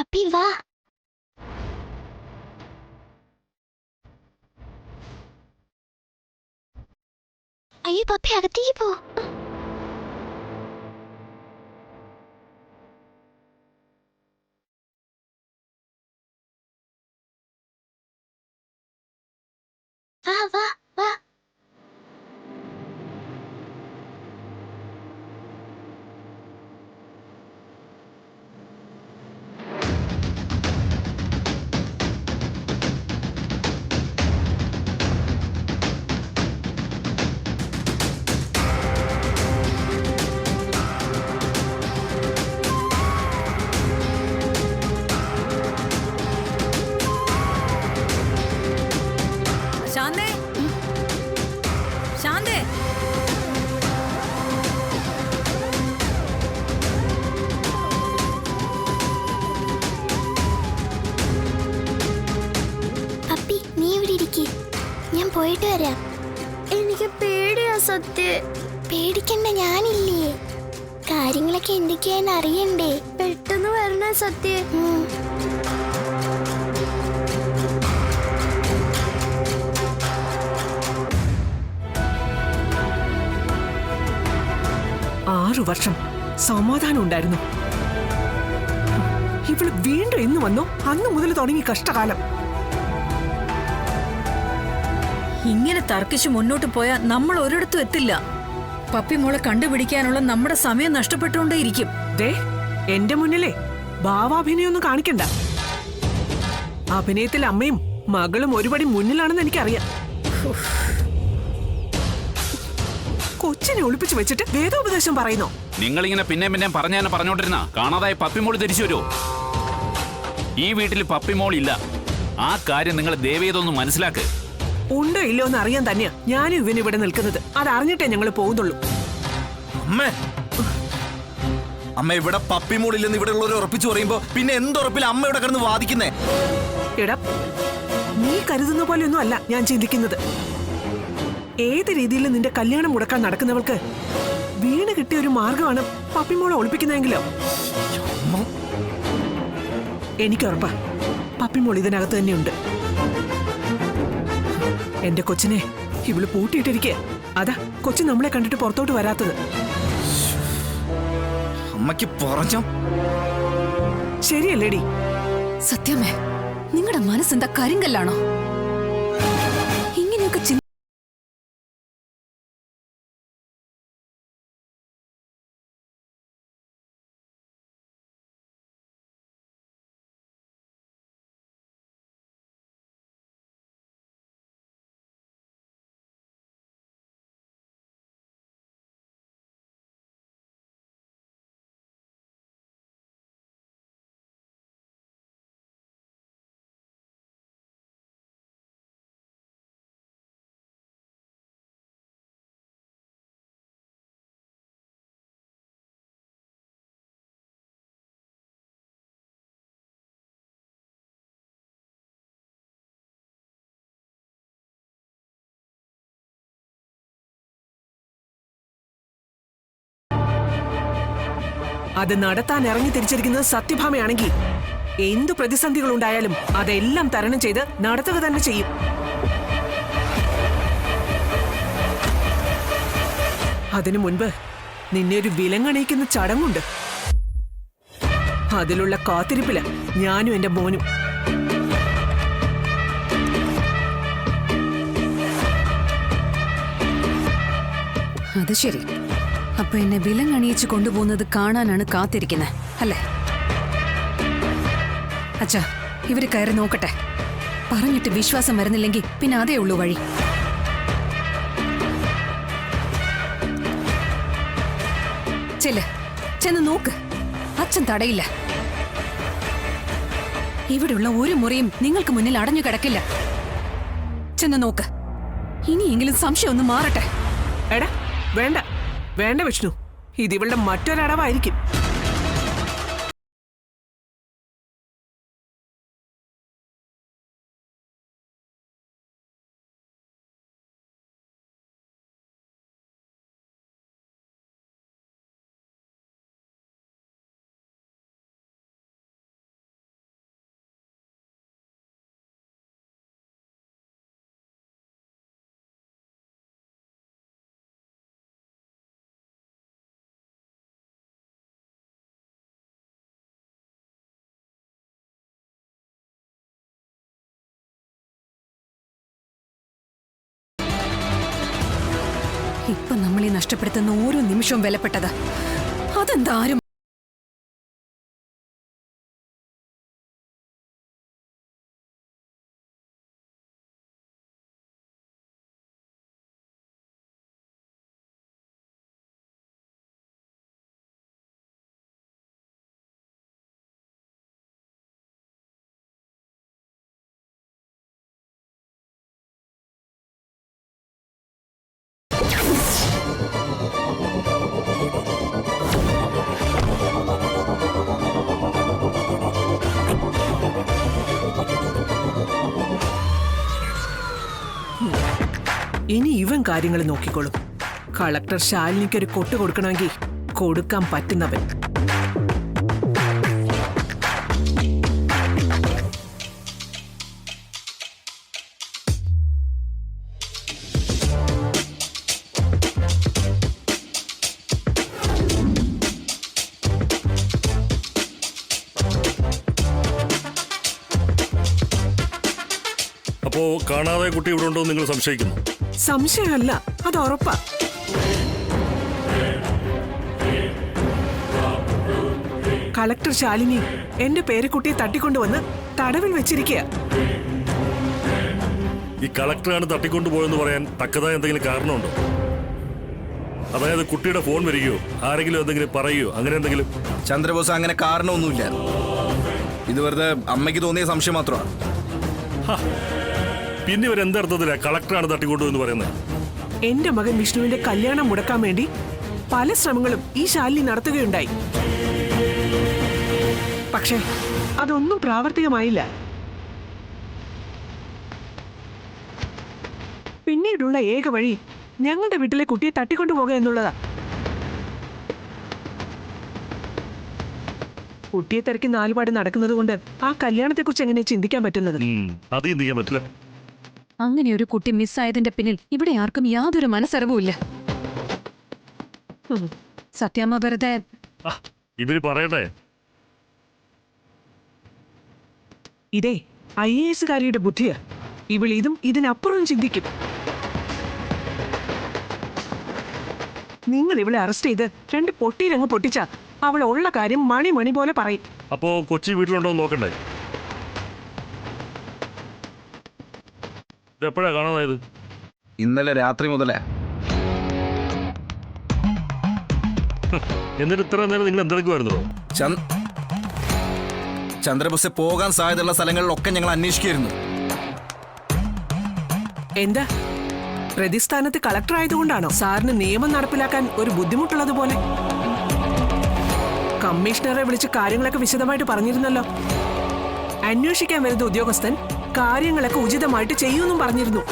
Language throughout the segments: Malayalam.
പപ്പി വാ. അയ്യോ പപ്പി അകത്തേക്ക് പോ. വാ വാ വാ. ശാന്തേ, ശാന്തേ, പപ്പി നീ ഇവിടെ ഇരിക്ക്, ഞാൻ പോയിട്ട് വരാം. എനിക്ക് പേടിയാ സത്യ. പേടിക്കണ്ട, ഞാനില്ലേ. കാര്യങ്ങളൊക്കെ എന്തൊക്കെയാന്ന് അറിയണ്ടേ. പെട്ടെന്ന് വരണ സത്യ. ആറു വർഷം സമാധാനം ഉണ്ടായിരുന്നു. ഇവള് വീണ്ടും എന്ന് വന്നോ അന്ന് മുതൽ തുടങ്ങി കഷ്ടകാലം. ഇങ്ങനെ തർക്കിച്ച് മുന്നോട്ട് പോയാൽ നമ്മൾ ഒരിടത്തും എത്തില്ല. പപ്പി മോളെ കണ്ടുപിടിക്കാനുള്ള നമ്മുടെ സമയം നഷ്ടപ്പെട്ടുകൊണ്ടേയിരിക്കും. ദേ എന്റെ മുന്നിലേ ഭാവാഭിനയൊന്നും കാണിക്കണ്ട. അഭിനയത്തിൽ അമ്മയും മകളും ഒരുപടി മുന്നിലാണെന്ന് എനിക്കറിയാം. കൊച്ചിനെ ഒളിപ്പിച്ചു വെച്ചിട്ട് വേദോപദേശം പറയുന്നോ? നിങ്ങളിങ്ങനെ പിന്നെ പറഞ്ഞോണ്ടിരുന്ന കാണാതായ പപ്പിമോള് തിരിച്ചു വരുമോ? ഈ വീട്ടിൽ പപ്പിമോളില്ല. ആ കാര്യം നിങ്ങൾ ദയവേതൊന്ന് മനസ്സിലാക്ക്. ഉണ്ടോ ഇല്ലോ എന്ന് അറിയാൻ തന്നെയാ ഞാനും ഇവന് ഇവിടെ നിൽക്കുന്നത്. അതറിഞ്ഞിട്ടേ ഞങ്ങൾ പോകുന്നുള്ളൂ. അമ്മ ഇവിടെ പപ്പിമോളില്ലെന്ന് ഇവിടെ ഉള്ളവരെ ഉറപ്പിച്ചു പറയുമ്പോ പിന്നെ എന്തുറപ്പില്ല അമ്മ ഇവിടെ കിടന്ന് വാദിക്കുന്നേ? എടാ നീ കരുതുന്ന പോലെയൊന്നും അല്ല ഞാൻ ചിന്തിക്കുന്നത്. ഏത് രീതിയിൽ നിന്റെ കല്യാണം മുടക്കാൻ നടക്കുന്നവൾക്ക് വീണ് കിട്ടിയ ഒരു മാർഗമാണ് പപ്പിമോളെ ഒളിപ്പിക്കുന്നതെങ്കിലോ? എനിക്കുറപ്പാ പപ്പിമോൾ ഇതിനകത്ത് തന്നെയുണ്ട്. എന്റെ കൊച്ചിനെ ഇവള് പൂട്ടിയിട്ടിരിക്കേ. അതാ കൊച്ചു നമ്മളെ കണ്ടിട്ട് പുറത്തോട്ട് വരാത്തത്. അമ്മയ്ക്ക് പറഞ്ഞോ ശരിയല്ലേടി? സത്യമേ, നിങ്ങളുടെ മനസ്സെന്താ കരിങ്കല്ലാണോ? ഇങ്ങനെയൊക്കെ അത് നടത്താൻ ഇറങ്ങി തിരിച്ചിരിക്കുന്നത് സത്യഭാമയാണെങ്കിൽ എന്തു പ്രതിസന്ധികൾ ഉണ്ടായാലും അതെല്ലാം തരണം ചെയ്ത് നടത്തുക തന്നെ ചെയ്യും. അതിനു മുൻപ് നിന്നെ ഒരു വിലങ്ങണയിക്കുന്ന ചടങ്ങുണ്ട്. അതിലുള്ള കാത്തിരിപ്പില ഞാനും എന്റെ മോനും. അത് ശരി. അപ്പൊ എന്നെ വിലങ്ങണിയിച്ച് കൊണ്ടുപോകുന്നത് കാണാനാണ് കാത്തിരിക്കുന്നത് അല്ലേ? അച്ഛാ, ഇവര് കയറി നോക്കട്ടെ. പറഞ്ഞിട്ട് വിശ്വാസം വരുന്നില്ലെങ്കിൽ പിന്നെ അതേ ഉള്ളൂ വഴി. ചെന്ന് നോക്ക്. അച്ഛൻ തടയില്ല. ഇവിടെയുള്ള ഒരു മുറിയും നിങ്ങൾക്ക് മുന്നിൽ അടഞ്ഞു കിടക്കില്ല. ചെന്ന് നോക്ക്. ഇനിയെങ്കിലും സംശയം ഒന്ന് മാറട്ടെ. എടാ വേണ്ട വേണ്ട വിഷ്ണു, ഇതിവളുടെ മറ്റൊരടവായിരിക്കും. ഇപ്പൊ നമ്മളീ നഷ്ടപ്പെടുത്തുന്ന ഓരോ നിമിഷവും വിലപ്പെട്ടത്. അതെന്താ ആരും ഇനി ഇവൻ കാര്യങ്ങൾ നോക്കിക്കോളും. കളക്ടർ ശാലിനിക്ക് ഒരു കൊട്ട് കൊടുക്കണമെങ്കിൽ കൊടുക്കാൻ പറ്റുന്നവൻ. അപ്പോ കാണാതെ കുട്ടി ഇവിടെ ഉണ്ടോ നിങ്ങൾ സംശയിക്കുന്നു? സംശയമല്ല, അത് ഉറപ്പാ. കളക്ടർ ശാലിനി എന്റെ പേരക്കുട്ടിയെ തട്ടിക്കൊണ്ടുവന്ന് തടവിൽ വെച്ചിരിക്കുക. ഈ കളക്ടറാണ് തട്ടിക്കൊണ്ടുപോയെന്ന് പറയാൻ തക്കതായ എന്തെങ്കിലും കാരണമുണ്ടോ? അതായത് കുട്ടിയുടെ ഫോൺ വരികയോ ആരെങ്കിലും എന്തെങ്കിലും പറയുകയോ അങ്ങനെ എന്തെങ്കിലും? ചന്ദ്രബോസ്, അങ്ങനെ കാരണമൊന്നുമില്ല. ഇത് വെറുതെ അമ്മയ്ക്ക് തോന്നിയ സംശയം മാത്രമാണ്. പിന്നെ ഇവരെന്തർത്ഥത്തിലാ കളക്ടറാണ് തട്ടിക്കൊണ്ടുവെന്ന് പറയുന്നത്? എന്റെ മകൻ വിഷ്ണുവിന്റെ കല്യാണം മുടക്കാൻ വേണ്ടി പല ശ്രമങ്ങളും ഈ ശാലിനി നടത്തുകയുണ്ടായി. പക്ഷേ അതൊന്നും പ്രാവർത്തികമായില്ല. പിന്നീടുള്ള ഏക വഴി ഞങ്ങളുടെ വീട്ടിലെ കുട്ടിയെ തട്ടിക്കൊണ്ടുപോകുക എന്നുള്ളതാ. കുട്ടിയെ തിരക്കി നാലുപാട് നടക്കുന്നത് കൊണ്ട് ആ കല്യാണത്തെക്കുറിച്ച് എങ്ങനെ ചിന്തിക്കാൻ പറ്റുന്നത്? അത് ചിന്തിക്കാൻ പറ്റില്ല. അങ്ങനെ ഒരു കുട്ടി മിസ്സായതിന്റെ പിന്നിൽ ഇവിടെ ആർക്കും യാതൊരു മനസ്സറിവുമില്ല. സത്യാമ്മ വെറുതെ ഇവര് പറയട്ടെ. ഇതേ IAS കാരിയുടെ ബുദ്ധിയാ. ഇവൾ ഇതും ഇതിനപ്പുറം ചിന്തിക്കും. നിങ്ങൾ ഇവളെ അറസ്റ്റ് ചെയ്ത് 2 പൊട്ടിയിലങ്ങ് പൊട്ടിച്ചാ അവൾ ഉള്ള കാര്യം മണി പോലെ പറയും. അപ്പോ കൊച്ചി വീട്ടിലുണ്ടോ എന്ന് നോക്കണ്ടേ? ഇതെപ്പോഴാ കാണാതായത്? ഇന്നലെ രാത്രി മുതലേ. എന്നിട്ട് ഇത്ര നേരം നിങ്ങൾ എന്തെടുക്കുമായിരുന്നോ? ചന്ദ്രബോസ്, പോകാൻ സാധ്യതയുള്ള സ്ഥലങ്ങളിലൊക്കെ ഞങ്ങൾ അന്വേഷിക്കുകയായിരുന്നു. എന്താ പ്രതിസ്ഥാനത്ത് കളക്ടർ ആയതുകൊണ്ടാണോ സാറിന് നിയമം നടപ്പിലാക്കാൻ ഒരു ബുദ്ധിമുട്ടുള്ളതുപോലെ? കമ്മീഷണറെ വിളിച്ച് കാര്യങ്ങളൊക്കെ വിശദമായിട്ട് പറഞ്ഞിരുന്നല്ലോ. അന്വേഷിക്കാൻ വരുന്ന ഉദ്യോഗസ്ഥൻ കാര്യങ്ങളൊക്കെ ഉചിതമായിട്ട് ചെയ്യുമെന്നും പറഞ്ഞിരുന്നു.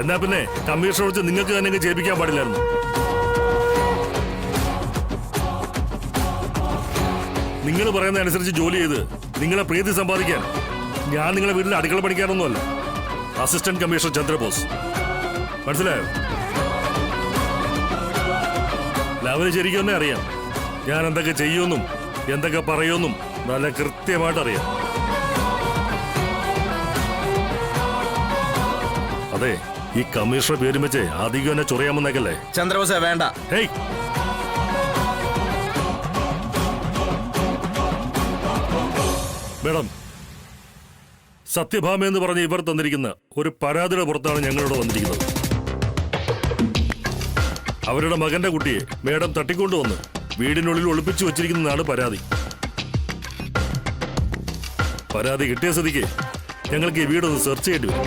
എന്നാ പിന്നെ കമ്മീഷണർ വെച്ച് നിങ്ങൾക്ക് തന്നെ ചെയ്യിപ്പിക്കാൻ പാടില്ലായിരുന്നു. നിങ്ങൾ പറയുന്ന അനുസരിച്ച് ജോലി ചെയ്ത് നിങ്ങളെ പ്രീതി സമ്പാദിക്കാൻ ഞാൻ നിങ്ങളെ വീട്ടിൽ അടുക്കള പണിക്കാനൊന്നുമല്ല. അസിസ്റ്റന്റ് കമ്മീഷണർ ചന്ദ്രബോസ്, മനസ്സിലായോ? ലാവിന് ശരിക്കും തന്നെ അറിയാം ഞാൻ എന്തൊക്കെ ചെയ്യുമെന്നും എന്തൊക്കെ പറയുമെന്നും നല്ല കൃത്യമായിട്ട് അറിയാം. അതെ, ഈ കമ്മീഷണർ പേരും വെച്ച് അധികം എന്നെ ചൊറിയാമെന്നേക്കല്ലേ? ചന്ദ്രബോസ് വേണ്ട. ഹേയ്, മേഡം, സത്യഭാമ എന്ന് പറഞ്ഞ് ഇവർ തന്നിരിക്കുന്ന ഒരു പരാതിയുടെ പുറത്താണ് ഞങ്ങളിവിടെ വന്നിരിക്കുന്നത്. അവരുടെ മകന്റെ കുട്ടിയെ മേഡം തട്ടിക്കൊണ്ടുവന്ന് വീടിനുള്ളിൽ ഒളിപ്പിച്ചു വച്ചിരിക്കുന്നതാണ് പരാതി. പരാതി കിട്ടിയ സ്ഥിതിക്ക് ഞങ്ങൾക്ക് ഈ വീടൊന്ന് സെർച്ച് ചെയ്യേണ്ടി വരും.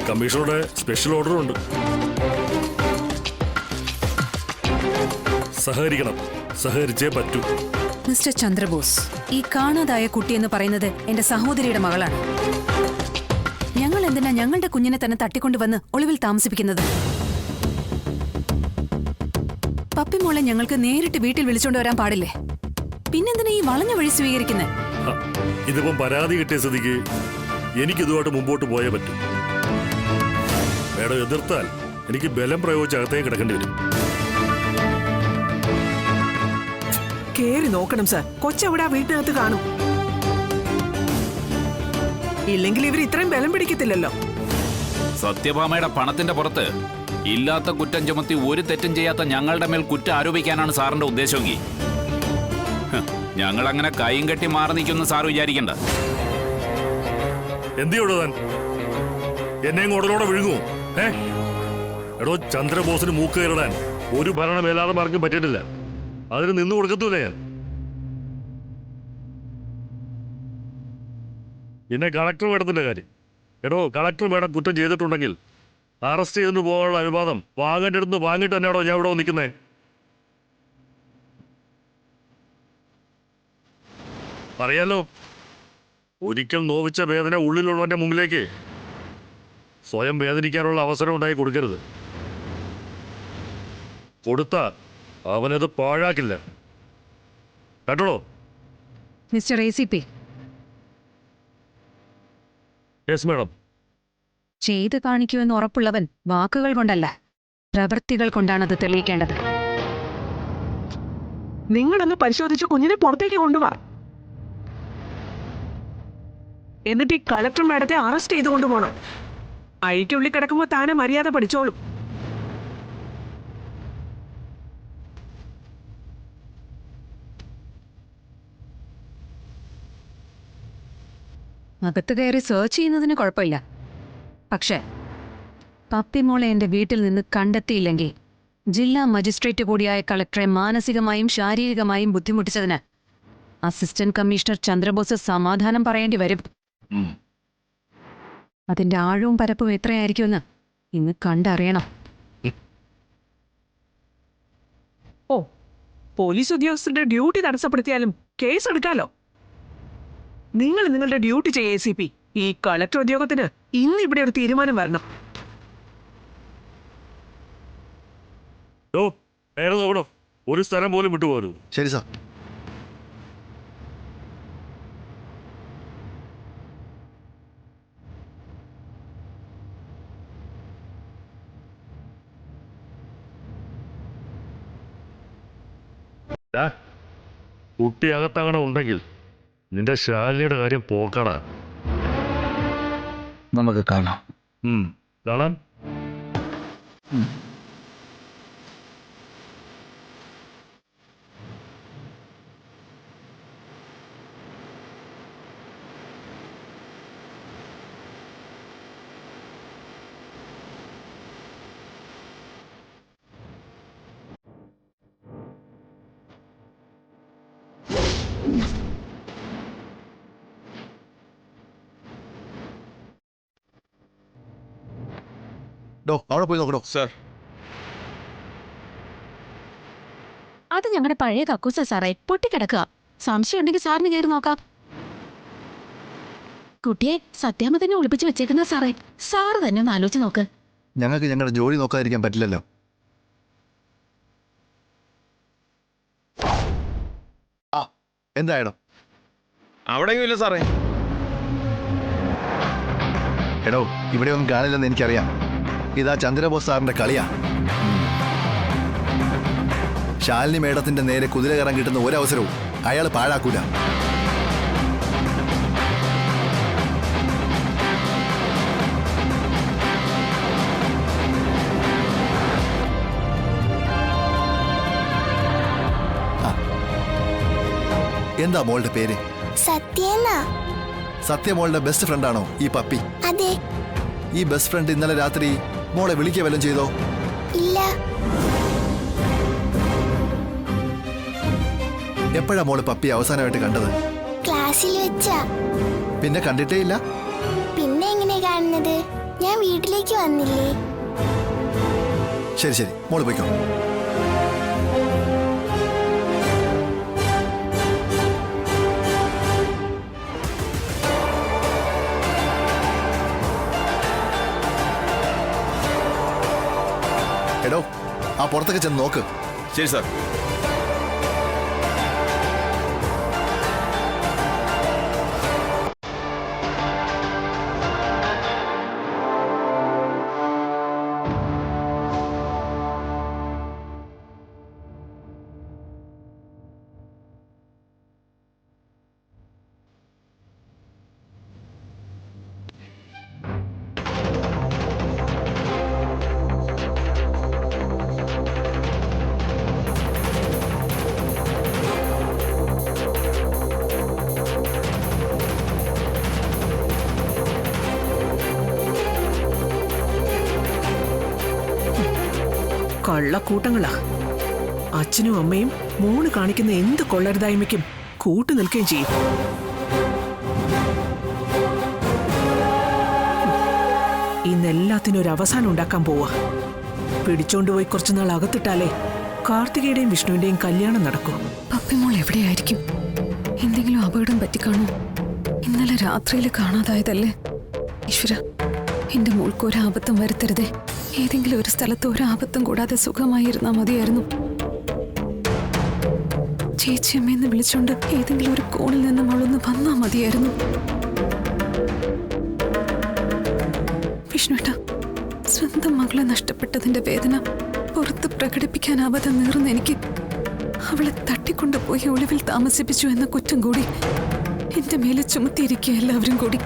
കമ്മീഷണറുടെ സ്പെഷ്യൽ ഓർഡറും ഉണ്ട്. സഹകരിക്കണം, സഹകരിച്ചേ പറ്റൂ. മിസ്റ്റർ ചന്ദ്രബോസ്, ഈ കാണാതായ കുട്ടിയെന്ന് പറയുന്നത് എന്റെ സഹോദരിയുടെ മകളാണ്. ഞങ്ങൾ എന്തിനാ ഞങ്ങളുടെ കുഞ്ഞിനെ തന്നെ തട്ടിക്കൊണ്ടുവന്ന് ഒളിവിൽ താമസിപ്പിക്കുന്നത്? പപ്പിമോളെ ഞങ്ങൾക്ക് നേരിട്ട് വീട്ടിൽ വിളിച്ചോണ്ട് വരാൻ പാടില്ലേ? പിന്നെന്തിനാ ഈ വളഞ്ഞ വഴി സ്വീകരിക്കുന്നത്? ഇതിപ്പം പരാതി കിട്ടിയ സ്ഥിതിക്ക് എനിക്കിതുമായിട്ട് മുമ്പോട്ട് പോയേ പറ്റും. മേഡം എതിർത്താൽ എനിക്ക് ബലം പ്രയോഗിച്ച് അകത്തേക്ക് കിടക്കേണ്ടി വരും. കേറി നോക്കണം സാർ. കൊച്ചവിടെ ആ വീട്ടിനകത്ത് കാണും. ഇല്ലെങ്കിൽ ഇവർ ഇത്രയും ബലം പിടിക്കത്തില്ലല്ലോ. സത്യഭാമയുടെ പണത്തിന്റെ പുറത്ത് ഇല്ലാത്ത കുറ്റം ചുമത്തി ഒരു തെറ്റും ചെയ്യാത്ത ഞങ്ങളുടെ മേൽ കുറ്റം ആരോപിക്കാനാണ് സാറിന്റെ ഉദ്ദേശമെങ്കിൽ ഞങ്ങൾ അങ്ങനെ കൈയും കെട്ടി മാറി നിൽക്കുമെന്ന് സാർ വിചാരിക്കണ്ട. എന്തിയോടോ താൻ എന്നെയും ഉടലോടെ വിഴുങ്ങുമോ? എടോ, ചന്ദ്രബോസിന് മൂക്ക് കയറിടാൻ ഒരു ഭരണമേലാളന്മാർക്കും പറ്റിയിട്ടില്ല. അതിന് നിന്നു കൊടുക്കത്തൂല ഞാൻ. പിന്നെ കളക്ടർ മേഡത്തിന്റെ കാര്യം. എടോ, കളക്ടർ മേഡം കുറ്റം ചെയ്തിട്ടുണ്ടെങ്കിൽ അറസ്റ്റ് ചെയ്തിട്ട് പോകാനുള്ള അനുവാദം വാങ്ങേണ്ട അടുത്ത് വാങ്ങിയിട്ട് തന്നെയാണോ ഞാൻ ഇവിടെ നിൽക്കുന്നത്? അറിയാലോ, ഒരിക്കൽ നോവിച്ച വേദന ഉള്ളിലുള്ളവന്റെ മുമ്പിലേക്ക് സ്വയം വേദനിക്കാനുള്ള അവസരം ഉണ്ടായി കൊടുക്കരുത്. കൊടുത്താൽ അവനത് പാഴാക്കില്ല. കേട്ടോ? Mister ACP, yes madam. ചെയ്ത് കാണിക്കുമെന്ന് ഉറപ്പുള്ളവൻ വാക്കുകൾ കൊണ്ടല്ല, പ്രവൃത്തികൾ കൊണ്ടാണത് തെളിയിക്കേണ്ടത്. നിങ്ങളൊന്ന് പരിശോധിച്ച് കുഞ്ഞിനെ പുറത്തേക്ക് കൊണ്ടുപോവാ. എന്നിട്ട് ഈ കളക്ടർ മാഡത്തെ അറസ്റ്റ് ചെയ്ത് കൊണ്ടുപോകണം. അഴിക്കുള്ളിൽ കിടക്കുമ്പോൾ താനെ മര്യാദ പഠിച്ചോളും. അകത്ത് കയറി സെർച്ച് ചെയ്യുന്നതിന് കുഴപ്പമില്ല. പക്ഷേ പപ്പിമോളെ എൻ്റെ വീട്ടിൽ നിന്ന് കണ്ടെത്തിയില്ലെങ്കിൽ ജില്ലാ മജിസ്ട്രേറ്റ് കൂടിയായ കളക്ടറെ മാനസികമായും ശാരീരികമായും ബുദ്ധിമുട്ടിച്ചതിന് അസിസ്റ്റന്റ് കമ്മീഷണർ ചന്ദ്രബോസ് സമാധാനം പറയേണ്ടി വരും. അതിന്റെ ആഴവും പരപ്പും എത്രയായിരിക്കുമെന്ന് ഇന്ന് കണ്ടറിയണം. ഓ, പോലീസ് ഉദ്യോഗസ്ഥരുടെ ഡ്യൂട്ടി തടസ്സപ്പെടുത്തിയാലും കേസ് എടുക്കാലോ. നിങ്ങൾ നിങ്ങളുടെ ഡ്യൂട്ടി ചെയ്യ ACP. ഈ കളക്ടർ ഉദ്യോഗത്തിന് ഇന്ന് ഇവിടെ ഒരു തീരുമാനം വരണം. നേരെ നോക്കണോ, ഒരു സ്ഥലം പോലും വിട്ടുപോകരുത്. ശരി സാർ. കുട്ടി അകത്തങ്ങനെ ഉണ്ടെങ്കിൽ നിന്റെ ശാലിനിയുടെ കാര്യം പോക്കണ. നമുക്ക് കാണാം. കാണാൻ. അവിടെ പോയി നോക്കണോ സാർ? അത് ഞങ്ങളുടെ പഴയ കക്കൂസ സാറേ, പൊട്ടിക്കിടക്കുക. സംശയം ഉണ്ടെങ്കിൽ സാറിന് കയറി നോക്കാം. കുട്ടിയെ സത്യാമ്മ തന്നെ ഒളിപ്പിച്ച് വെച്ചേക്കുന്ന സാറേ. സാറ് തന്നെ ഒന്ന് ആലോചിച്ച് നോക്ക്. ഞങ്ങൾക്ക് ഞങ്ങളുടെ ജോലി നോക്കാതിരിക്കാൻ പറ്റില്ലല്ലോ. എന്തായടോ? അവിടെയെങ്കിലും സാറേ. എടോ, ഇവിടെ ഒന്നും കാണില്ലെന്ന് എനിക്കറിയാം. ഇതാ ചന്ദ്രബോസ് സാറിന്റെ കളിയാ. ശാലിനി മേഡത്തിന്റെ നേരെ കുതിര കയറാൻ കിട്ടുന്ന ഒരവസരവും അയാൾ പാഴാക്കൂല. എന്താ മോളുടെ പേര്? സത്യേന്നാ. സത്യമോളുടെ ബെസ്റ്റ് ഫ്രണ്ടാണോ ഈ പപ്പി? അതെ. ഈ ബെസ്റ്റ് ഫ്രണ്ട് ഇന്നലെ രാത്രി മോളെ വിളിക്കുക വല്ലതും ചെയ്തോ? ഇല്ല. എപ്പോഴാ മോള് പപ്പി അവസാനമായിട്ട് കണ്ടത്? ക്ലാസ്സിൽ വെച്ചാ. പിന്നെ കണ്ടിട്ടേ ഇല്ല? പിന്നെ എങ്ങനെ കാണുന്നത്? ഞാൻ വീട്ടിലേക്ക് വന്നില്ലേ. ശരി ശരി, മോള് പോയിക്കോ. എടോ, ആ പുറത്തൊക്കെ ചെന്ന് നോക്ക്. ശരി സാർ. കള്ളക്കൂട്ടങ്ങളാ. അച്ഛനും അമ്മയും മോള് കാണിക്കുന്ന എന്ത് കൊള്ളരുതായ്മയ്ക്കും കൂട്ടു നിൽക്കുകയും ചെയ്യും. ഇന്നെല്ലാത്തിനും ഒരു അവസാനം ഉണ്ടാക്കാൻ പോവാ. പിടിച്ചോണ്ടുപോയി കുറച്ചുനാൾ അകത്തിട്ടാലേ കാർത്തികയുടെയും വിഷ്ണുവിന്റെയും കല്യാണം നടക്കും. പപ്പിമോൾ എവിടെയായിരിക്കും? എന്തെങ്കിലും അപകടം പറ്റിക്കാണോ? ഇന്നലെ രാത്രിയിൽ കാണാതായതല്ലേ? ഈശ്വര, എന്റെ മോൾക്ക് ഒരാപത്തും വരുത്തരുതേ. ഏതെങ്കിലും ഒരു സ്ഥലത്ത് ഒരാപത്തും കൂടാതെ സുഖമായിരുന്നാ മതിയായിരുന്നു. ചേച്ചിയമ്മയെന്ന് വിളിച്ചോണ്ട് ഏതെങ്കിലും ഒരു കോണിൽ നിന്നും അവളൊന്ന് വന്നാ മതിയായിരുന്നു. വിഷ്ണുട്ടാ, സ്വന്തം മകളെ നഷ്ടപ്പെട്ടതിന്റെ വേദന പുറത്ത് പ്രകടിപ്പിക്കാനാവാതെ നീറുന്ന എനിക്ക് അവളെ തട്ടിക്കൊണ്ടുപോയി ഒളിവിൽ താമസിപ്പിച്ചു എന്ന കുറ്റം കൂടി എന്റെ മേലെ ചുമത്തിയിരിക്കുക എല്ലാവരും കൂടി.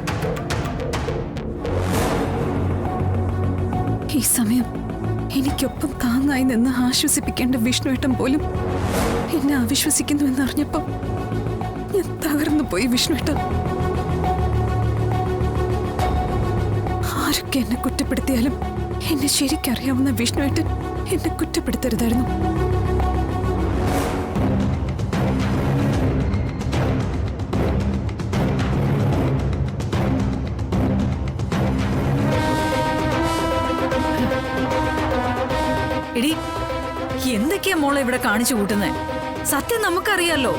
ഈ സമയം എനിക്കൊപ്പം താങ്ങായി നിന്ന് ആശ്വസിപ്പിക്കേണ്ട വിഷ്ണുവേട്ടൻ പോലും എന്നെ അവിശ്വസിക്കുന്നു എന്നറിഞ്ഞപ്പോ ഞാൻ തകർന്നു പോയി. വിഷ്ണുവേട്ടൻ, ആരൊക്കെ എന്നെ കുറ്റപ്പെടുത്തിയാലും എന്നെ ശരിക്കറിയാവുന്ന വിഷ്ണുവേട്ടൻ എന്നെ കുറ്റപ്പെടുത്തരുതായിരുന്നു. എടി, എന്തൊക്കെയാ മോളെ ഇവിടെ കാണിച്ചു കൂട്ടുന്നേ? സത്യം നമുക്കറിയാലോ.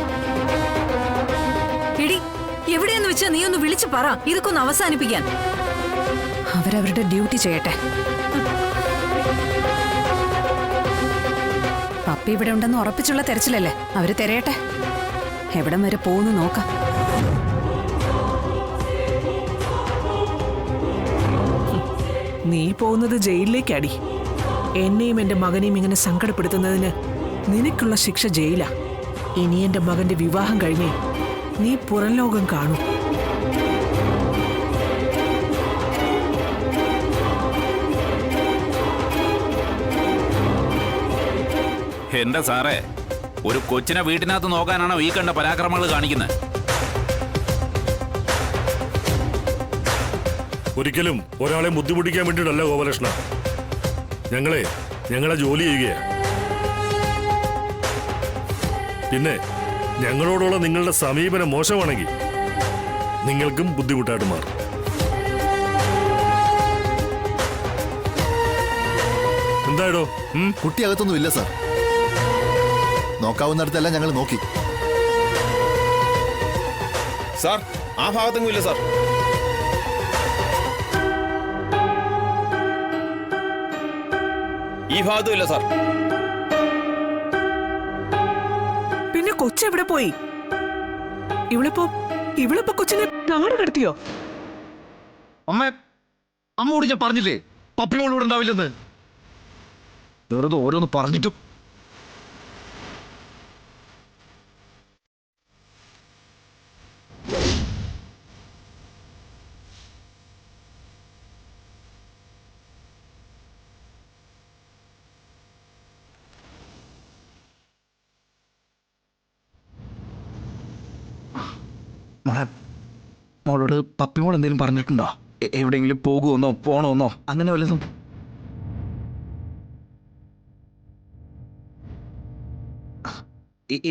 എടി, എവിടെയെന്ന് വെച്ചാ നീ ഒന്ന് വിളിച്ചു പറ, ഇതൊക്കെ ഒന്ന് അവസാനിപ്പിക്കാൻ. അവരവരുടെ ഡ്യൂട്ടി ചെയ്യട്ടെ. പപ്പി ഇവിടെ ഉണ്ടെന്ന് ഉറപ്പിച്ചുള്ള തെരച്ചിലല്ലേ? അവര് തിരയട്ടെ. എവിടം വരെ പോകുന്നു നോക്കാം. നീ പോകുന്നത് ജയിലിലേക്കാടി. എന്നെയും എന്റെ മകനെയും ഇങ്ങനെ സങ്കടപ്പെടുത്തുന്നതിന് നിനക്കുള്ള ശിക്ഷ ജയിലാ. ഇനി എന്റെ മകന്റെ വിവാഹം കഴിഞ്ഞേ നീ പുറം ലോകം കാണൂ. എന്റെ സാറേ, ഒരു കൊച്ചിനെ വീട്ടിനകത്ത് നോക്കാനാണോ ഈ കണ്ട പരാക്രമങ്ങൾ കാണിക്കുന്നത്? ഒരിക്കലും ഒരാളെ ബുദ്ധിമുട്ടിക്കാൻ വേണ്ടിയിട്ടല്ല ഗോപാലകൃഷ്ണ. ഞങ്ങളെ ജോലി ചെയ്യുകയാണ്. പിന്നെ ഞങ്ങളോടുള്ള നിങ്ങളുടെ സമീപനം മോശമാണെങ്കിൽ നിങ്ങൾക്കും ബുദ്ധിമുട്ടായിട്ട് മാറും. എന്തായിടോ? കുട്ടി അകത്തൊന്നും ഇല്ല സാർ. നോക്കാവുന്നിടത്തെല്ലാം ഞങ്ങൾ നോക്കി. സാർ, ആ ഭാഗത്തെങ്ങും ഇല്ല സാർ. ഈ ഭാഗത്തും ഇല്ല സാർ. പിന്നെ കൊച്ചെവിടെ പോയി? ഇവളിപ്പോ കൊച്ചിനെ നാട് കടത്തിയോ? അമ്മോട് ഞാൻ പറഞ്ഞില്ലേ പപ്പിമോൾ ഇവിടെ ഉണ്ടാവില്ലെന്ന്. വെറുതെ ഓരോന്ന് പറഞ്ഞിട്ടും. മോളോട് പപ്പിമോൾ എന്തെങ്കിലും പറഞ്ഞിട്ടുണ്ടോ? എവിടെയെങ്കിലും പോകുമെന്നോ പോണോന്നോ അങ്ങനെ വല്ലതും?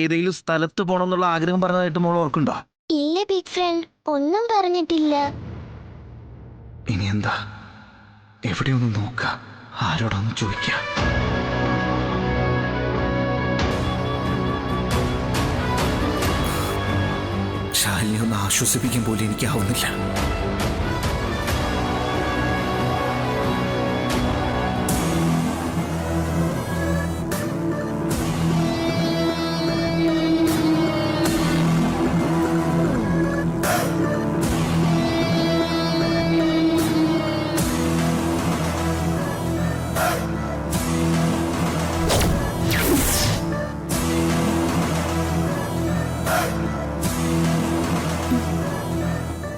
ഏതെങ്കിലും സ്ഥലത്ത് പോണമെന്നുള്ള ആഗ്രഹം പറഞ്ഞതായിട്ട് മോൾ ഓർക്കുണ്ടോ? ഇല്ല ബിഗ് ഫ്രണ്ട്, ഒന്നും പറഞ്ഞിട്ടില്ല. ഇനി എന്താ, എവിടെയൊന്ന് നോക്ക, ആരോടൊന്ന് ചോദിക്ക. ശാലിനെ ഒന്ന് ആശ്വസിപ്പിക്കാൻ പോലും എനിക്കാവുന്നില്ല.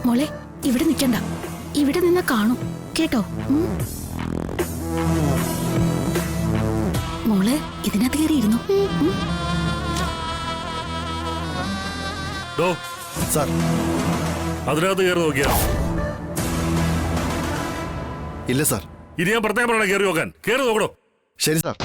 മോളെ, ഇവിടെ നിൽക്കണ്ട. ഇവിടെ നിന്ന് കാണും കേട്ടോ. മോളെ, ഇതിനകത്ത് കയറിയിരുന്നു. സാർ, അതിനകത്ത് കയറി നോക്കിയാ? ഇല്ല സാർ. ഇനി ഞാൻ പ്രത്യേകം പറയണ കയറി നോക്കാൻ. കയറി നോക്കണോ? ശരി സാർ.